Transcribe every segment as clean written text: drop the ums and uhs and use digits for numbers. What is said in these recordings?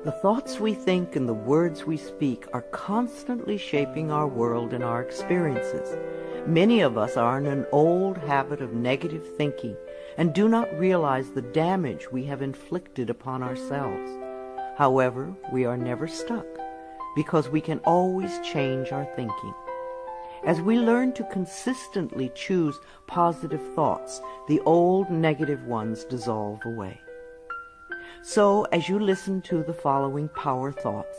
The thoughts we think and the words we speak are constantly shaping our world and our experiences. Many of us are in an old habit of negative thinking and do not realize the damage we have inflicted upon ourselves. However, we are never stuck because we can always change our thinking. As we learn to consistently choose positive thoughts, the old negative ones dissolve away. So, as you listen to the following power thoughts,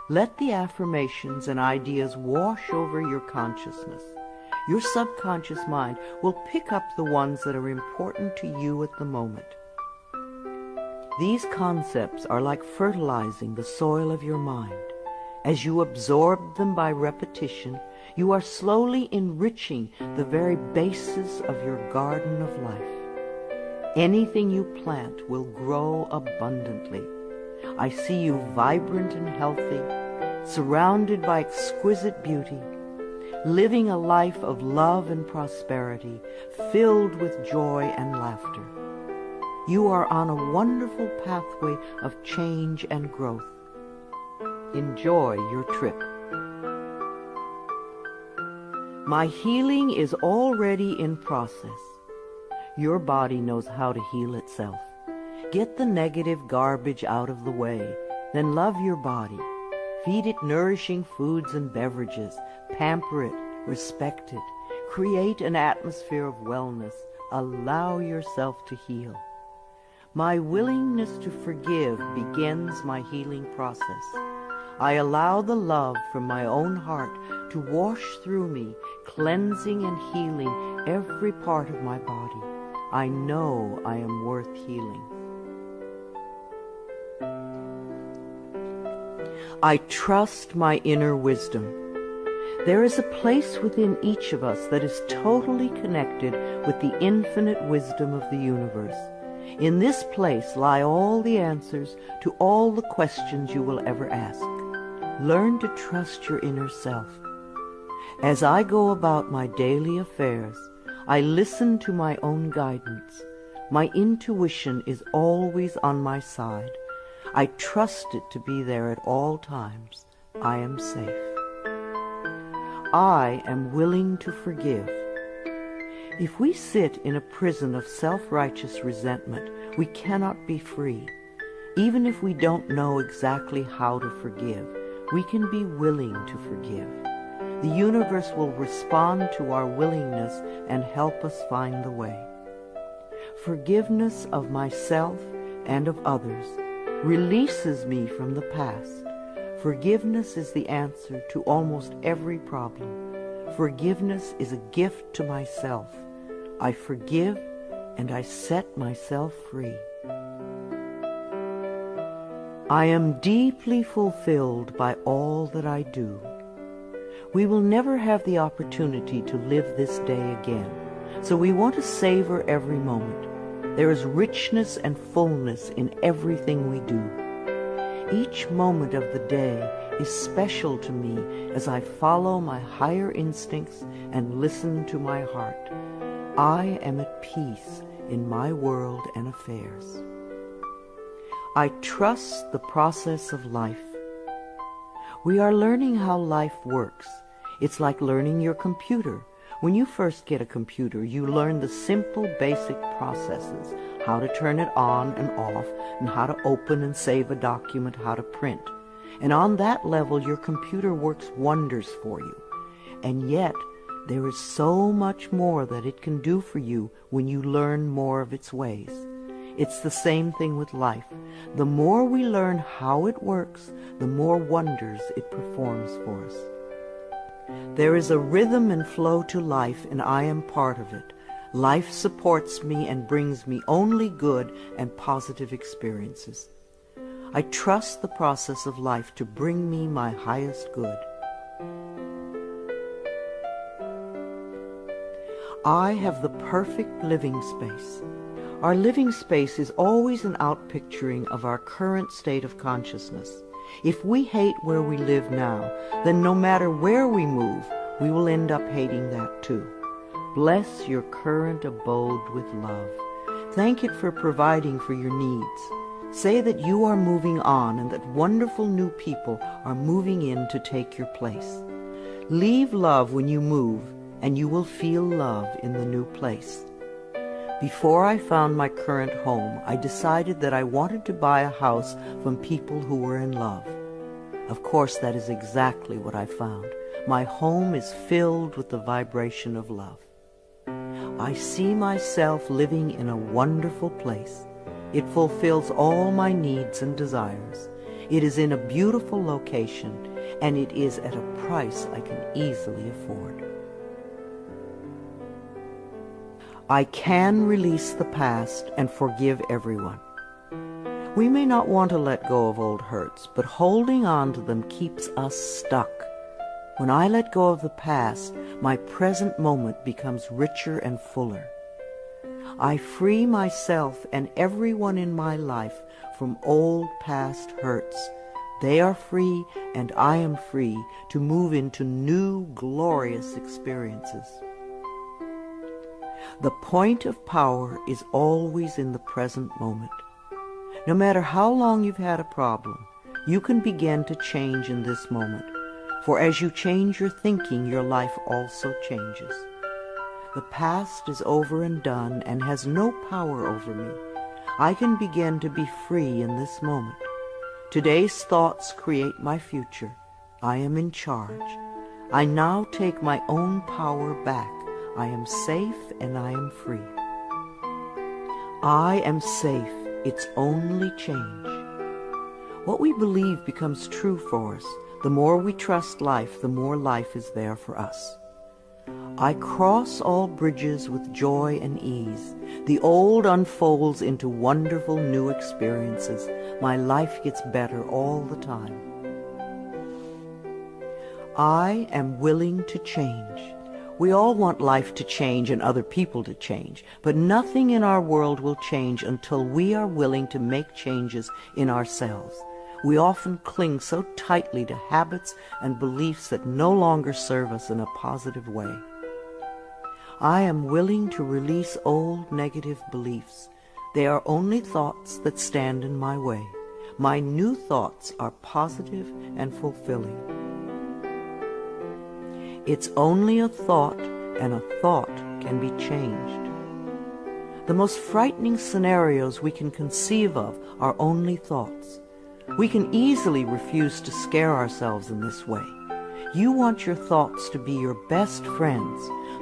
let the affirmations and ideas wash over your consciousness. Your subconscious mind will pick up the ones that are important to you at the moment. These concepts are like fertilizing the soil of your mind. As you absorb them by repetition, you are slowly enriching the very basis of your garden of life. Anything you plant will grow abundantly. I see you vibrant and healthy, surrounded by exquisite beauty, living a life of love and prosperity, filled with joy and laughter. You are on a wonderful pathway of change and growth. Enjoy your trip. My healing is already in process. Your body knows how to heal itself. Get the negative garbage out of the way, then love your body. Feed it nourishing foods and beverages. Pamper it, respect it. Create an atmosphere of wellness. Allow yourself to heal. My willingness to forgive begins my healing process. I allow the love from my own heart to wash through me, cleansing and healing every part of my body. I know I am worth healing. I trust my inner wisdom. There is a place within each of us that is totally connected with the infinite wisdom of the universe. In this place lie all the answers to all the questions you will ever ask. Learn to trust your inner self. As I go about my daily affairs, I listen to my own guidance. My intuition is always on my side. I trust it to be there at all times. I am safe. I am willing to forgive. If we sit in a prison of self-righteous resentment, we cannot be free. Even if we don't know exactly how to forgive, we can be willing to forgive. The universe will respond to our willingness and help us find the way. Forgiveness of myself and of others releases me from the past. Forgiveness is the answer to almost every problem. Forgiveness is a gift to myself. I forgive and I set myself free. I am deeply fulfilled by all that I do. We will never have the opportunity to live this day again, so we want to savor every moment. There is richness and fullness in everything we do. Each moment of the day is special to me as I follow my higher instincts and listen to my heart. I am at peace in my world and affairs. I trust the process of life. We are learning how life works. It's like learning your computer. When you first get a computer, you learn the simple, basic processes, how to turn it on and off, and how to open and save a document, how to print. And on that level, your computer works wonders for you. And yet, there is so much more that it can do for you when you learn more of its ways. It's the same thing with life. The more we learn how it works, the more wonders it performs for us. There is a rhythm and flow to life, and I am part of it. Life supports me and brings me only good and positive experiences. I trust the process of life to bring me my highest good. I have the perfect living space. Our living space is always an outpicturing of our current state of consciousness. If we hate where we live now, then no matter where we move, we will end up hating that too. Bless your current abode with love. Thank it for providing for your needs. Say that you are moving on and that wonderful new people are moving in to take your place. Leave love when you move, and you will feel love in the new place. Before I found my current home, I decided that I wanted to buy a house from people who were in love. Of course, that is exactly what I found. My home is filled with the vibration of love. I see myself living in a wonderful place. It fulfills all my needs and desires. It is in a beautiful location, and it is at a price I can easily afford. I can release the past and forgive everyone. We may not want to let go of old hurts, but holding on to them keeps us stuck. When I let go of the past, my present moment becomes richer and fuller. I free myself and everyone in my life from old past hurts. They are free, and I am free to move into new, glorious experiences. The point of power is always in the present moment. No matter how long you've had a problem, you can begin to change in this moment. For as you change your thinking, your life also changes. The past is over and done and has no power over me. I can begin to be free in this moment. Today's thoughts create my future. I am in charge. I now take my own power back. I am safe and I am free. I am safe. It's only change. What we believe becomes true for us. The more we trust life, the more life is there for us. I cross all bridges with joy and ease. The old unfolds into wonderful new experiences. My life gets better all the time. I am willing to change. We all want life to change and other people to change, but nothing in our world will change until we are willing to make changes in ourselves. We often cling so tightly to habits and beliefs that no longer serve us in a positive way. I am willing to release old negative beliefs. They are only thoughts that stand in my way. My new thoughts are positive and fulfilling. It's only a thought, and a thought can be changed. The most frightening scenarios we can conceive of are only thoughts. We can easily refuse to scare ourselves in this way. You want your thoughts to be your best friends,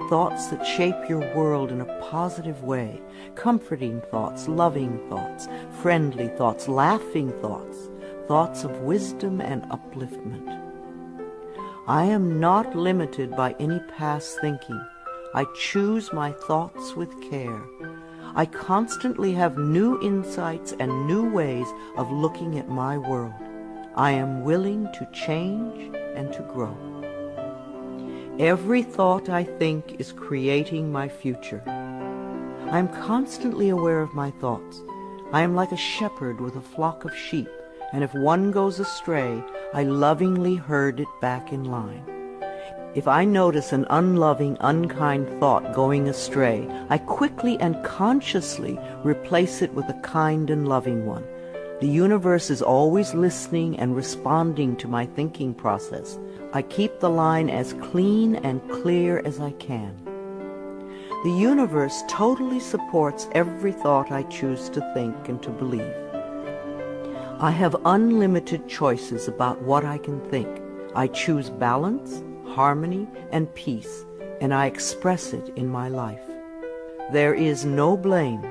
thoughts that shape your world in a positive way, comforting thoughts, loving thoughts, friendly thoughts, laughing thoughts, thoughts of wisdom and upliftment. I am not limited by any past thinking. I choose my thoughts with care. I constantly have new insights and new ways of looking at my world. I am willing to change and to grow. Every thought I think is creating my future. I am constantly aware of my thoughts. I am like a shepherd with a flock of sheep, and if one goes astray, I lovingly herd it back in line. If I notice an unloving, unkind thought going astray, I quickly and consciously replace it with a kind and loving one. The universe is always listening and responding to my thinking process. I keep the line as clean and clear as I can. The universe totally supports every thought I choose to think and to believe. I have unlimited choices about what I can think. I choose balance, harmony, and peace, and I express it in my life. There is no blame.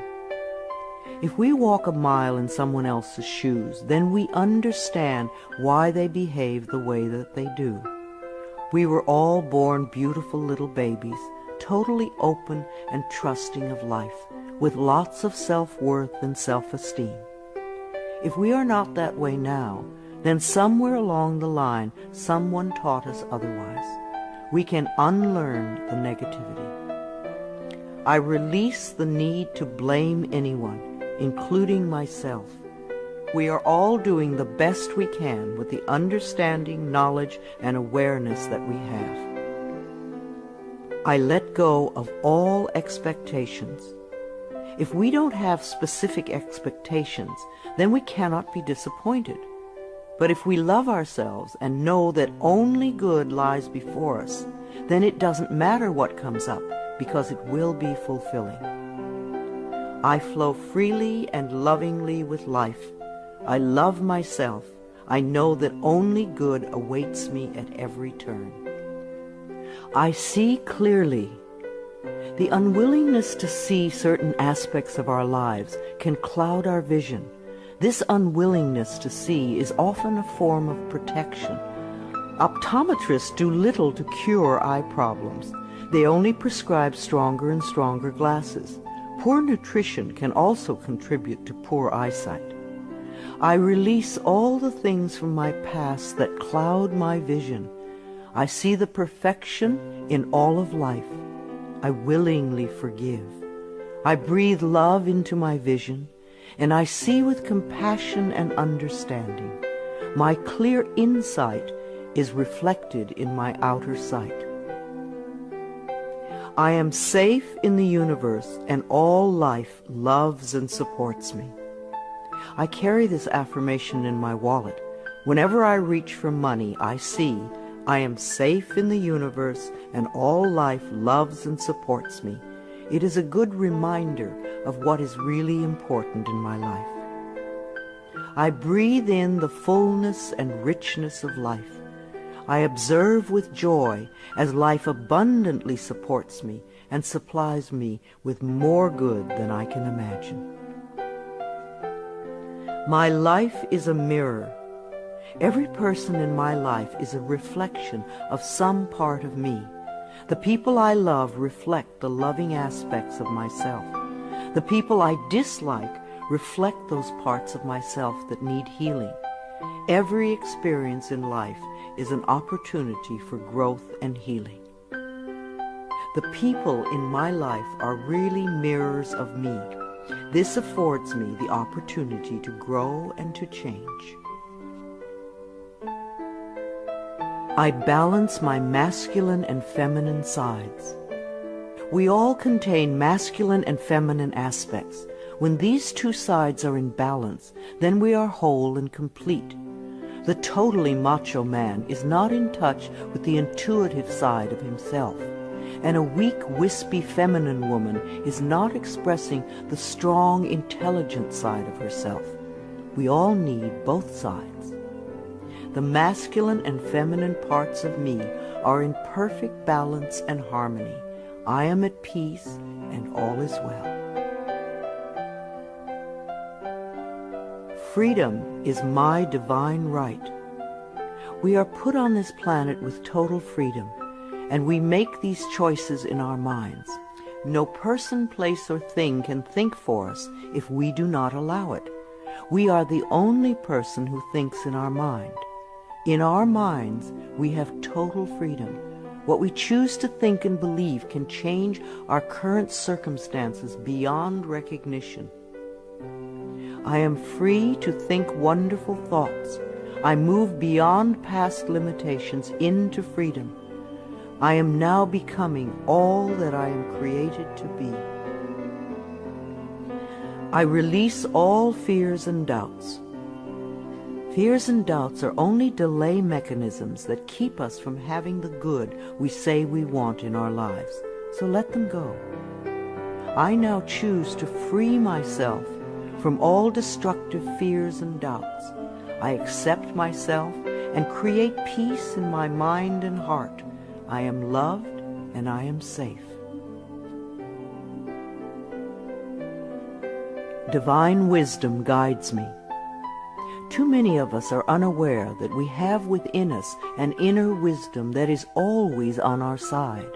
If we walk a mile in someone else's shoes, then we understand why they behave the way that they do. We were all born beautiful little babies, totally open and trusting of life, with lots of self-worth and self-esteem. If we are not that way now, then somewhere along the line, someone taught us otherwise. We can unlearn the negativity. I release the need to blame anyone, including myself. We are all doing the best we can with the understanding, knowledge, and awareness that we have. I let go of all expectations. If we don't have specific expectations, then we cannot be disappointed. But if we love ourselves and know that only good lies before us, then it doesn't matter what comes up, because it will be fulfilling. I flow freely and lovingly with life. I love myself. I know that only good awaits me at every turn. I see clearly. The unwillingness to see certain aspects of our lives can cloud our vision. This unwillingness to see is often a form of protection. Optometrists do little to cure eye problems. They only prescribe stronger and stronger glasses. Poor nutrition can also contribute to poor eyesight. I release all the things from my past that cloud my vision. I see the perfection in all of life. I willingly forgive. I breathe love into my vision, and I see with compassion and understanding. My clear insight is reflected in my outer sight. I am safe in the universe, and all life loves and supports me. I carry this affirmation in my wallet. Whenever I reach for money, I see I am safe in the universe, and all life loves and supports me. It is a good reminder of what is really important in my life. I breathe in the fullness and richness of life. I observe with joy as life abundantly supports me and supplies me with more good than I can imagine. My life is a mirror. Every person in my life is a reflection of some part of me. The people I love reflect the loving aspects of myself. The people I dislike reflect those parts of myself that need healing. Every experience in life is an opportunity for growth and healing. The people in my life are really mirrors of me. This affords me the opportunity to grow and to change. I balance my masculine and feminine sides. We all contain masculine and feminine aspects. When these two sides are in balance, then we are whole and complete. The totally macho man is not in touch with the intuitive side of himself, and a weak, wispy feminine woman is not expressing the strong, intelligent side of herself. We all need both sides. The masculine and feminine parts of me are in perfect balance and harmony. I am at peace, and all is well. Freedom is my divine right. We are put on this planet with total freedom, and we make these choices in our minds. No person, place, or thing can think for us if we do not allow it. We are the only person who thinks in our mind. In our minds, we have total freedom. What we choose to think and believe can change our current circumstances beyond recognition. I am free to think wonderful thoughts. I move beyond past limitations into freedom. I am now becoming all that I am created to be. I release all fears and doubts. Fears and doubts are only delay mechanisms that keep us from having the good we say we want in our lives. So let them go. I now choose to free myself from all destructive fears and doubts. I accept myself and create peace in my mind and heart. I am loved and I am safe. Divine wisdom guides me. Too many of us are unaware that we have within us an inner wisdom that is always on our side.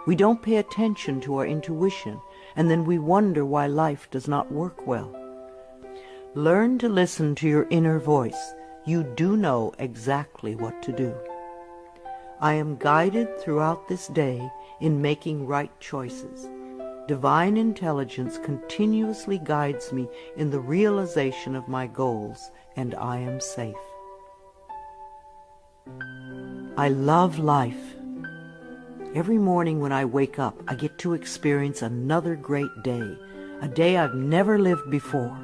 We don't pay attention to our intuition, and then we wonder why life does not work well. Learn to listen to your inner voice. You do know exactly what to do. I am guided throughout this day in making right choices. Divine intelligence continuously guides me in the realization of my goals, and I am safe. I love life. Every morning when I wake up, I get to experience another great day. a day I've never lived before.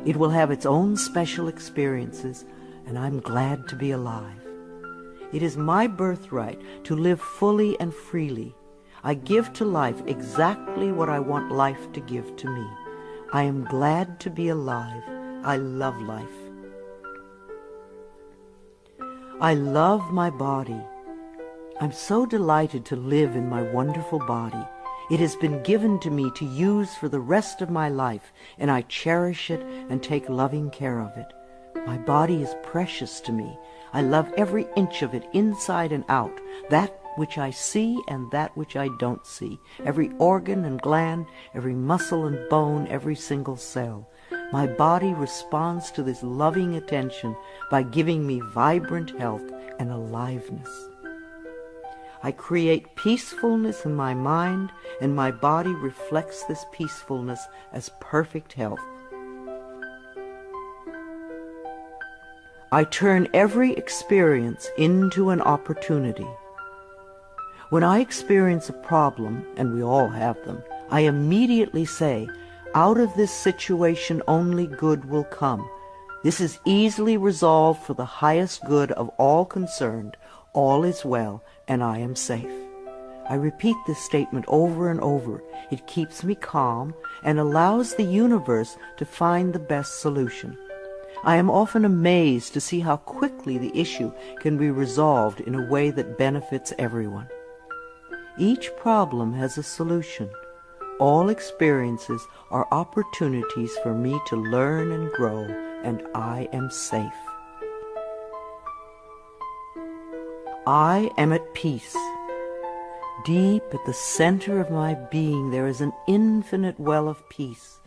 It will have its own special experiences, and I'm glad to be alive. It is my birthright to live fully and freely. I give to life exactly what I want life to give to me. I am glad to be alive. I love life. I love my body. I'm so delighted to live in my wonderful body. It has been given to me to use for the rest of my life, and I cherish it and take loving care of it. My body is precious to me. I love every inch of it, inside and out, that which I see and that which I don't see, every organ and gland, every muscle and bone, every single cell. My body responds to this loving attention by giving me vibrant health and aliveness. I create peacefulness in my mind, and my body reflects this peacefulness as perfect health. I turn every experience into an opportunity. When I experience a problem, and we all have them, I immediately say, out of this situation only good will come. This is easily resolved for the highest good of all concerned. All is well, and I am safe. I repeat this statement over and over. It keeps me calm and allows the universe to find the best solution. I am often amazed to see how quickly the issue can be resolved in a way that benefits everyone. Each problem has a solution. All experiences are opportunities for me to learn and grow, and I am safe. I am at peace. Deep at the center of my being there is an infinite well of peace,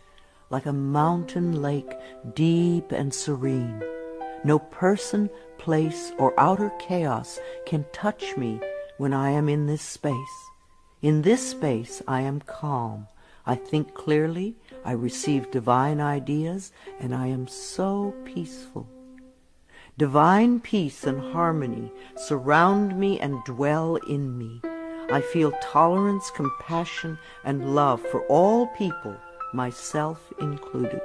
like a mountain lake, deep and serene. No person, place, or outer chaos can touch me when I am in this space. In this space I am calm. I think clearly, I receive divine ideas, and I am so peaceful. Divine peace and harmony surround me and dwell in me. I feel tolerance, compassion, and love for all people, myself included.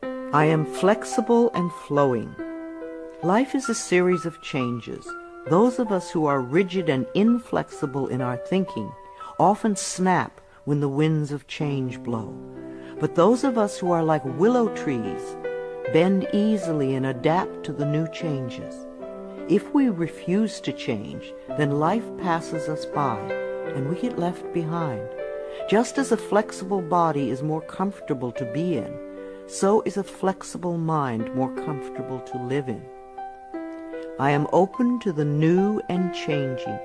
I am flexible and flowing. Life is a series of changes. Those of us who are rigid and inflexible in our thinking often snap when the winds of change blow. But those of us who are like willow trees bend easily and adapt to the new changes. If we refuse to change, then life passes us by and we get left behind. Just as a flexible body is more comfortable to be in, so is a flexible mind more comfortable to live in. I am open to the new and changing.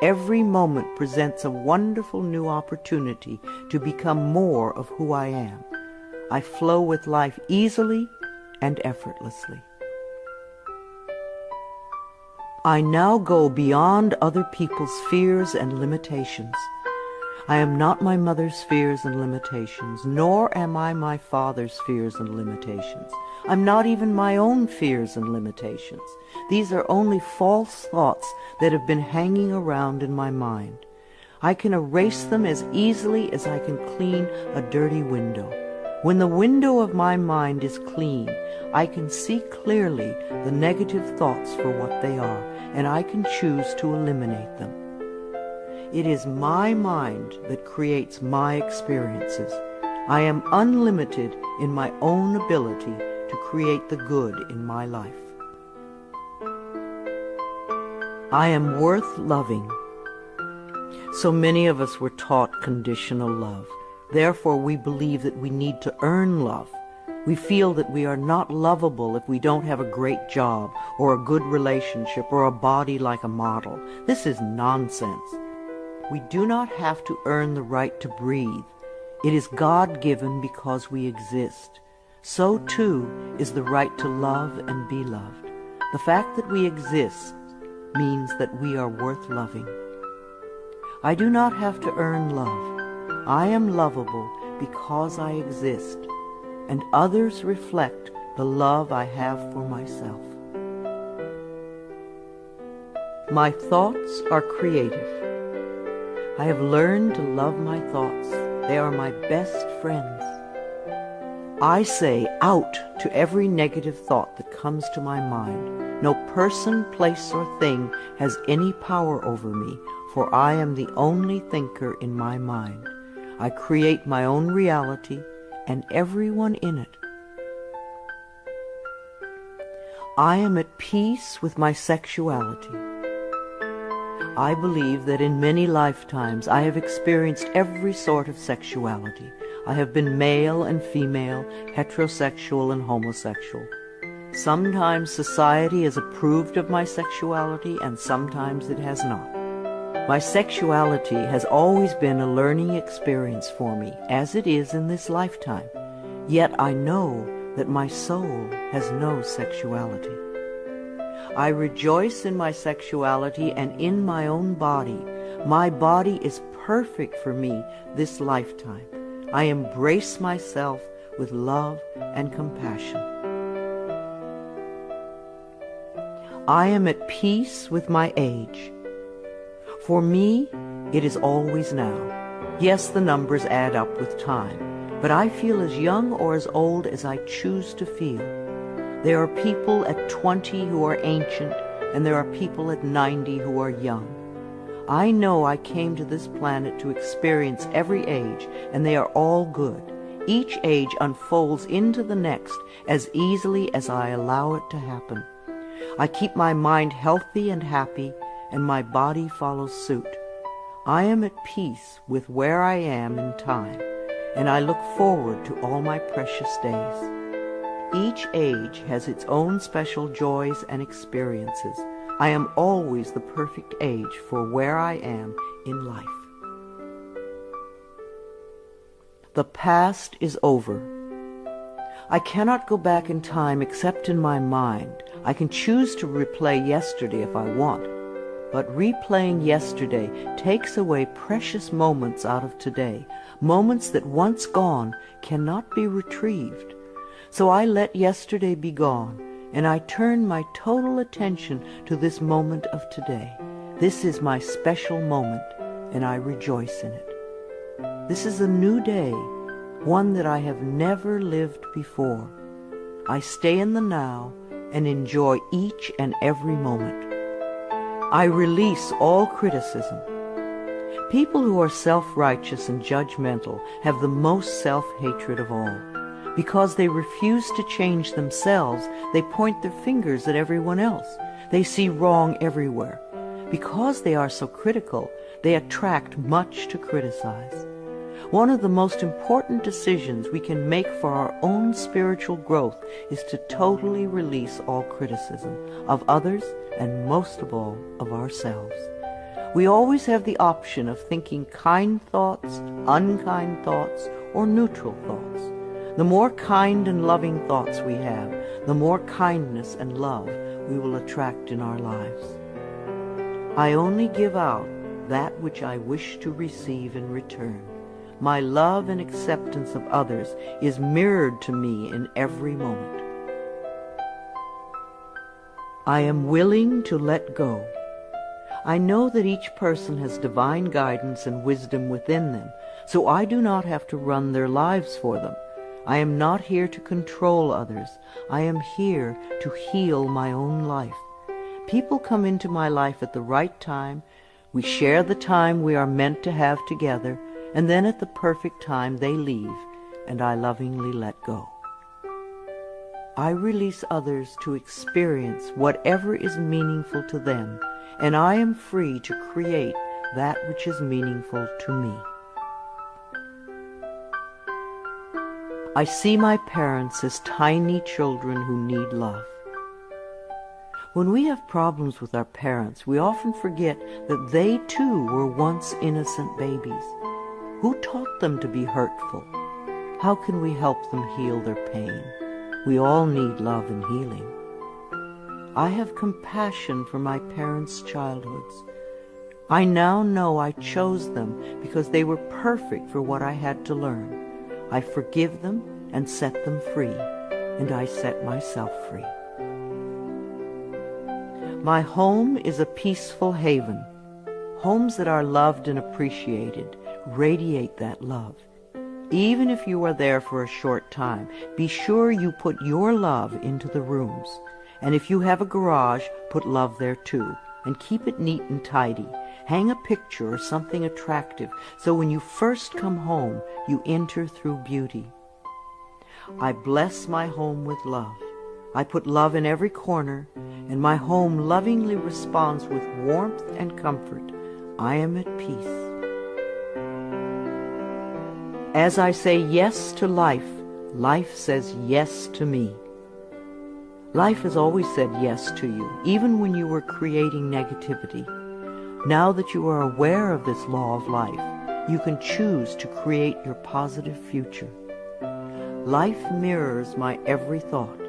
Every moment presents a wonderful new opportunity to become more of who I am. I flow with life easily and effortlessly. I now go beyond other people's fears and limitations. I am not my mother's fears and limitations, nor am I my father's fears and limitations. I'm not even my own fears and limitations. These are only false thoughts that have been hanging around in my mind. I can erase them as easily as I can clean a dirty window. When the window of my mind is clean, I can see clearly the negative thoughts for what they are, and I can choose to eliminate them. It is my mind that creates my experiences. I am unlimited in my own ability to create the good in my life. I am worth loving. So many of us were taught conditional love. Therefore, we believe that we need to earn love. We feel that we are not lovable if we don't have a great job or a good relationship or a body like a model. This is nonsense. We do not have to earn the right to breathe. It is God-given because we exist. So, too, is the right to love and be loved. The fact that we exist means that we are worth loving. I do not have to earn love. I am lovable because I exist, and others reflect the love I have for myself. My thoughts are creative. I have learned to love my thoughts. They are my best friends. I say out to every negative thought that comes to my mind. No person, place, or thing has any power over me, for I am the only thinker in my mind. I create my own reality and everyone in it. I am at peace with my sexuality. I believe that in many lifetimes I have experienced every sort of sexuality. I have been male and female, heterosexual and homosexual. Sometimes society has approved of my sexuality and sometimes it has not. My sexuality has always been a learning experience for me, as it is in this lifetime. Yet I know that my soul has no sexuality. I rejoice in my sexuality and in my own body. My body is perfect for me this lifetime. I embrace myself with love and compassion. I am at peace with my age. For me, it is always now. Yes, the numbers add up with time, but I feel as young or as old as I choose to feel. There are people at 20 who are ancient, and there are people at 90 who are young. I know I came to this planet to experience every age, and they are all good. Each age unfolds into the next as easily as I allow it to happen. I keep my mind healthy and happy, and my body follows suit. I am at peace with where I am in time, and I look forward to all my precious days. Each age has its own special joys and experiences. I am always the perfect age for where I am in life. The past is over. I cannot go back in time except in my mind. I can choose to replay yesterday if I want, but replaying yesterday takes away precious moments out of today, moments that once gone cannot be retrieved. So I let yesterday be gone, and I turn my total attention to this moment of today. This is my special moment, and I rejoice in it. This is a new day, one that I have never lived before. I stay in the now and enjoy each and every moment. I release all criticism. People who are self-righteous and judgmental have the most self-hatred of all. Because they refuse to change themselves, they point their fingers at everyone else. They see wrong everywhere. Because they are so critical, they attract much to criticize. One of the most important decisions we can make for our own spiritual growth is to totally release all criticism of others and most of all of ourselves. We always have the option of thinking kind thoughts, unkind thoughts, or neutral thoughts. The more kind and loving thoughts we have, the more kindness and love we will attract in our lives. I only give out that which I wish to receive in return. My love and acceptance of others is mirrored to me in every moment. I am willing to let go. I know that each person has divine guidance and wisdom within them, so I do not have to run their lives for them. I am not here to control others. I am here to heal my own life. People come into my life at the right time. We share the time we are meant to have together, and then at the perfect time they leave, and I lovingly let go. I release others to experience whatever is meaningful to them, and I am free to create that which is meaningful to me. I see my parents as tiny children who need love. When we have problems with our parents, we often forget that they too were once innocent babies. Who taught them to be hurtful? How can we help them heal their pain? We all need love and healing. I have compassion for my parents' childhoods. I now know I chose them because they were perfect for what I had to learn. I forgive them and set them free, and I set myself free. My home is a peaceful haven. Homes that are loved and appreciated radiate that love. Even if you are there for a short time, be sure you put your love into the rooms. And if you have a garage, put love there too, and keep it neat and tidy. Hang a picture or something attractive, so when you first come home, you enter through beauty. I bless my home with love. I put love in every corner, and my home lovingly responds with warmth and comfort. I am at peace. As I say yes to life, life says yes to me. Life has always said yes to you, even when you were creating negativity. Now that you are aware of this law of life, you can choose to create your positive future. Life mirrors my every thought.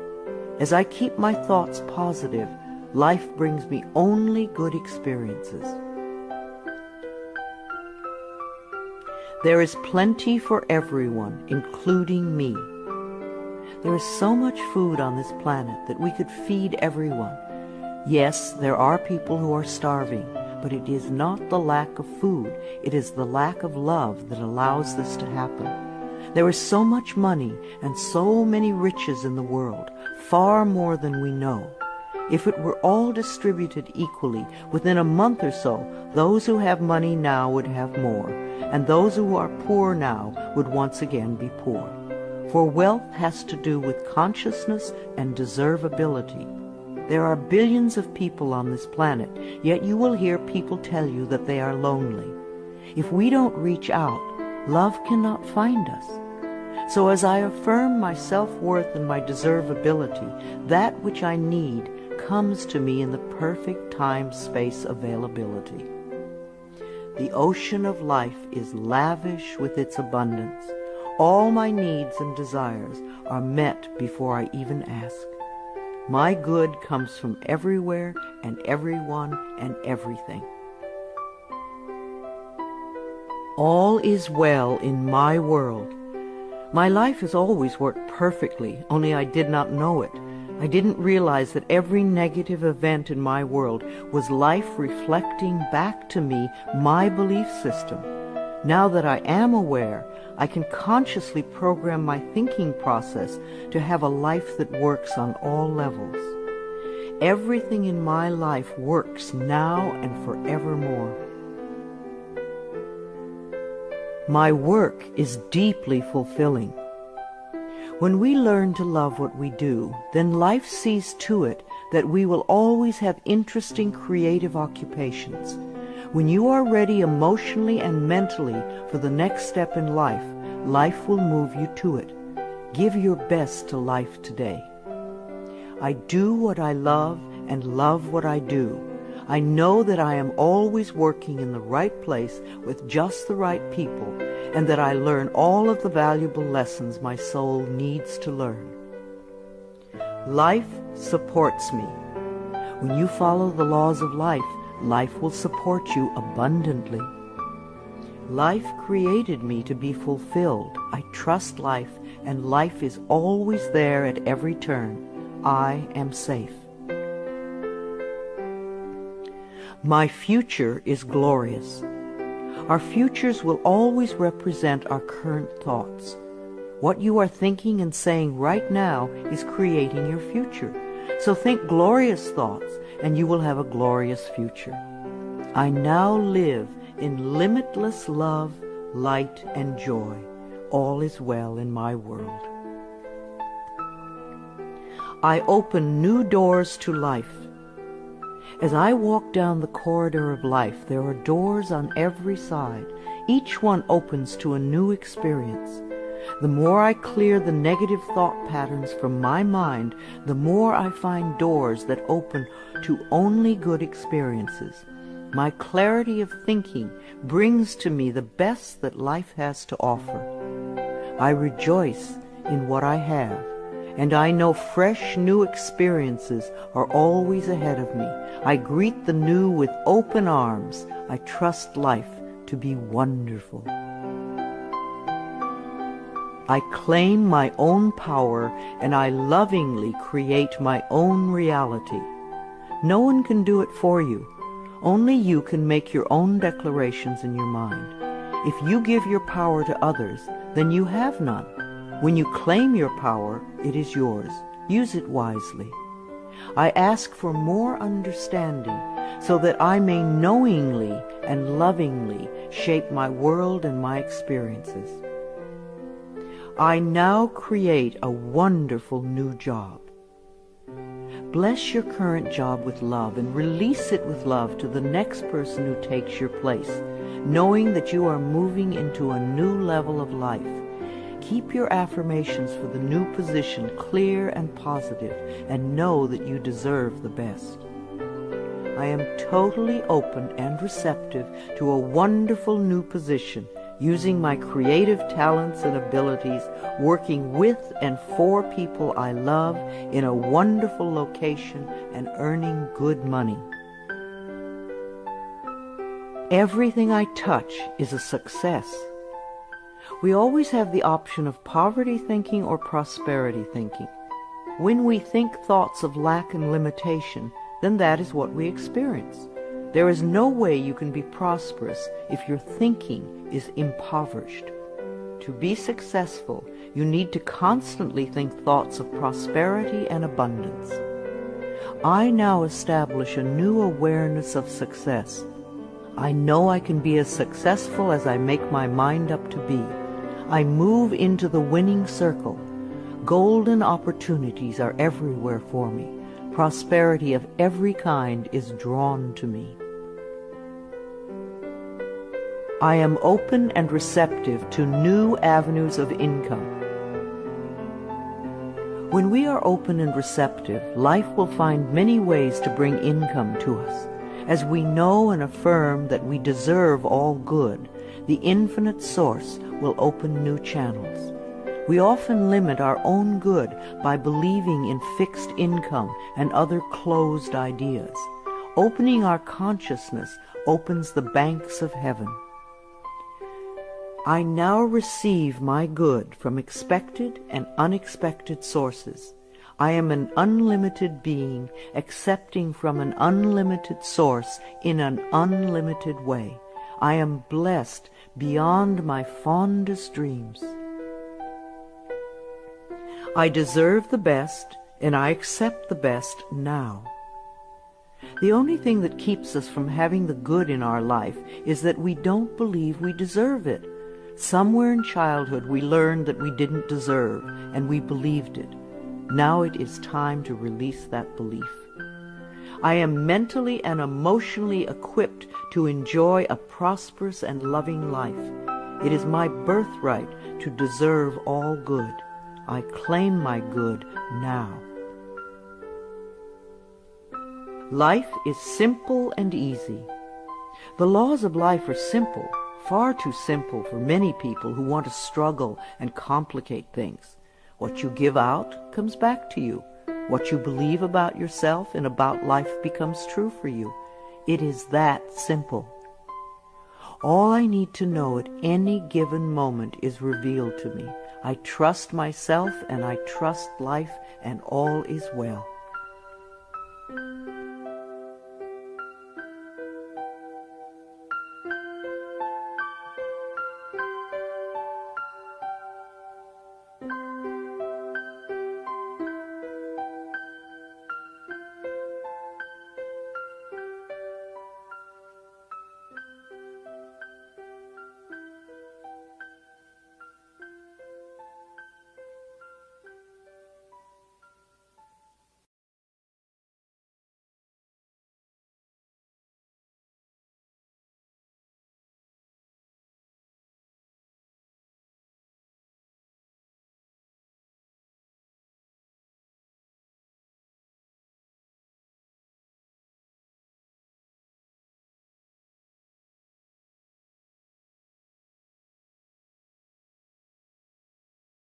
As I keep my thoughts positive, life brings me only good experiences. There is plenty for everyone, including me. There is so much food on this planet that we could feed everyone. Yes, there are people who are starving, but it is not the lack of food, it is the lack of love that allows this to happen. There is so much money and so many riches in the world, far more than we know. If it were all distributed equally, within a month or so, those who have money now would have more, and those who are poor now would once again be poor. For wealth has to do with consciousness and deservability. There are billions of people on this planet, yet you will hear people tell you that they are lonely. If we don't reach out, love cannot find us. So as I affirm my self-worth and my deservability, that which I need comes to me in the perfect time-space availability. The ocean of life is lavish with its abundance. All my needs and desires are met before I even ask. My good comes from everywhere and everyone and everything. All is well in my world. My life has always worked perfectly, only I did not know it. I didn't realize that every negative event in my world was life reflecting back to me my belief system. Now that I am aware, I can consciously program my thinking process to have a life that works on all levels. Everything in my life works now and forevermore. My work is deeply fulfilling. When we learn to love what we do, then life sees to it that we will always have interesting creative occupations. When you are ready emotionally and mentally for the next step in life, life will move you to it. Give your best to life today. I do what I love and love what I do. I know that I am always working in the right place with just the right people, and that I learn all of the valuable lessons my soul needs to learn. Life supports me. When you follow the laws of life, life will support you abundantly. Life created me to be fulfilled. I trust life, and life is always there at every turn. I am safe. My future is glorious. Our futures will always represent our current thoughts. What you are thinking and saying right now is creating your future. So think glorious thoughts, and you will have a glorious future. I now live in limitless love, light, and joy. All is well in my world. I open new doors to life. As I walk down the corridor of life, there are doors on every side. Each one opens to a new experience. The more I clear the negative thought patterns from my mind, the more I find doors that open to only good experiences. My clarity of thinking brings to me the best that life has to offer. I rejoice in what I have, and I know fresh new experiences are always ahead of me. I greet the new with open arms. I trust life to be wonderful. I claim my own power, and I lovingly create my own reality. No one can do it for you. Only you can make your own declarations in your mind. If you give your power to others, then you have none. When you claim your power, it is yours. Use it wisely. I ask for more understanding so that I may knowingly and lovingly shape my world and my experiences. I now create a wonderful new job. Bless your current job with love and release it with love to the next person who takes your place, knowing that you are moving into a new level of life. Keep your affirmations for the new position clear and positive, and know that you deserve the best. I am totally open and receptive to a wonderful new position, using my creative talents and abilities, working with and for people I love in a wonderful location and earning good money. Everything I touch is a success. We always have the option of poverty thinking or prosperity thinking. When we think thoughts of lack and limitation, then that is what we experience. There is no way you can be prosperous if your thinking is impoverished. To be successful, you need to constantly think thoughts of prosperity and abundance. I now establish a new awareness of success. I know I can be as successful as I make my mind up to be. I move into the winning circle. Golden opportunities are everywhere for me. Prosperity of every kind is drawn to me. I am open and receptive to new avenues of income. When we are open and receptive, life will find many ways to bring income to us. As we know and affirm that we deserve all good, the infinite source will open new channels. We often limit our own good by believing in fixed income and other closed ideas. Opening our consciousness opens the banks of heaven. I now receive my good from expected and unexpected sources. I am an unlimited being, accepting from an unlimited source in an unlimited way. I am blessed beyond my fondest dreams. I deserve the best, and I accept the best now. The only thing that keeps us from having the good in our life is that we don't believe we deserve it. Somewhere in childhood we learned that we didn't deserve, and we believed it. Now it is time to release that belief. I am mentally and emotionally equipped to enjoy a prosperous and loving life. It is my birthright to deserve all good. I claim my good now. Life is simple and easy. The laws of life are simple, far too simple for many people who want to struggle and complicate things. What you give out comes back to you. What you believe about yourself and about life becomes true for you. It is that simple. All I need to know at any given moment is revealed to me. I trust myself and I trust life, and all is well.